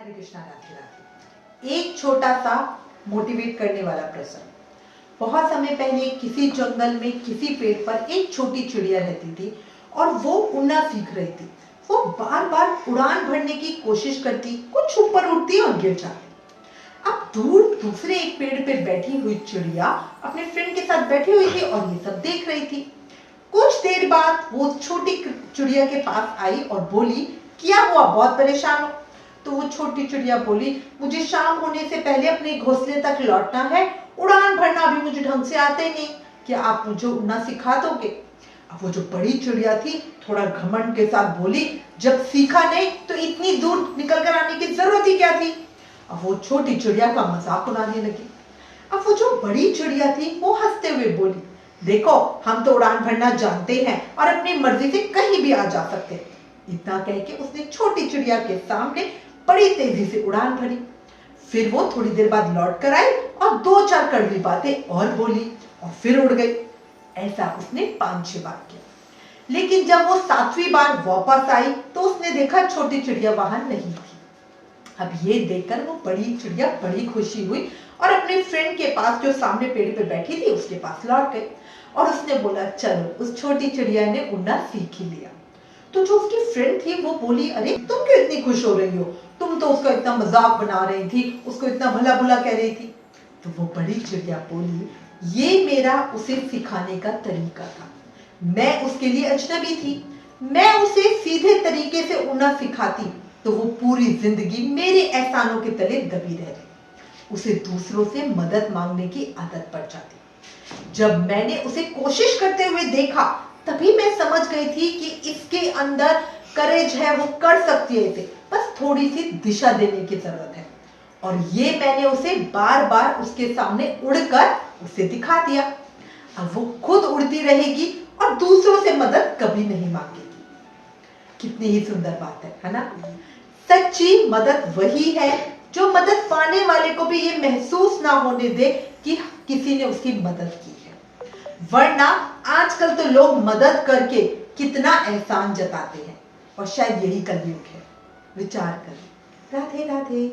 हरे कृष्णा, राधे राधे। एक छोटा सा मोटिवेट करने वाला प्रसंग। बहुत समय पहले किसी जंगल में किसी पेड़ पर एक छोटी चिड़िया रहती थी और वो उड़ना सीख रही थी। वो बार बार उड़ान भरने की कोशिश करती, कुछ ऊपर उड़ती और गिर जाती। अब दूर दूसरे एक पेड़ पे बैठी हुई चिड़िया अपने फ्रेंड के साथ बैठी हुई थी और ये सब देख रही थी। कुछ देर बाद वो छोटी चिड़िया के पास आई और बोली, क्या हुआ, बहुत परेशान हो? तो वो छोटी चिड़िया बोली, मुझे शाम होने से पहले अपने घोंसले तक लौटना है, उड़ान भरना अभी मुझे ढंग से आते नहीं, क्या आप मुझे उड़ना सिखा दोगे? अब वो जो बड़ी चिड़िया थी थोड़ा घमंड के साथ बोली, जब सीखा नहीं तो इतनी दूर निकल कर आने की जरूरत ही क्या थी? अब वो छोटी चिड़िया का मजाक उड़ाने लगी। अब वो जो बड़ी चिड़िया थी वो हंसते हुए बोली, देखो हम तो उड़ान भरना जानते हैं और अपनी मर्जी से कहीं भी आ जा सकते हैं। इतना कह के उसने छोटी चिड़िया के सामने बड़ी तेजी से उड़ान भरी। फिर वो थोड़ी देर बाद लौट कर आई और दो चार कड़वी बातें और बोली और फिर उड़ गई। ऐसा उसने 5-6 बार किया, लेकिन जब वो 7वीं बार वापस आई तो उसने देखा छोटी चिड़िया वहां नहीं थी। अब ये देखकर वो बड़ी चिड़िया बड़ी खुशी हुई और अपने फ्रेंड के पास जो सामने पेड़ पे बैठी थी उसके पास लौट गई और उसने बोला, चलो उस छोटी चिड़िया ने उड़ना सीख ही लिया। तो जो उसकी फ्रेंड थी वो बोली, अरे तुम क्यों इतनी खुश हो रही हो, तुम तो उसका इतना मजाक बना रही थी, उसको इतना भला बुला कह रही थी। तो वो बड़ी चिड़िया बोली, ये मेरा उसे सिखाने का तरीका था, मैं उसके लिए अजनबी थी, मैं उसे सीधे तरीके से उड़ना सिखाती तो वो पूरी जिंदगी मेरे एहसानों के तले दबी रह गई, उसे दूसरों से मदद मांगने की आदत पड़ जाती। जब मैंने उसे कोशिश करते हुए देखा तभी मैं समझ गई थी कि इसके अंदर करेज है, वो कर सकती है इसे, बस थोड़ी सी दिशा देने की जरूरत है। और ये मैंने उसे बार बार उसके सामने उड़कर उसे दिखा दिया। अब वो खुद उड़ती रहेगी और दूसरों से मदद कभी नहीं मांगेगी। कितनी ही सुंदर बात है ना? सच्ची मदद वही है जो मदद पाने वाले को भी ये महसूस ना होने दे कि किसी ने उसकी मदद की है। वरना आजकल तो लोग मदद करके कितना एहसान जताते हैं और शायद यही कलयुग है। विचार करें। राधे राधे।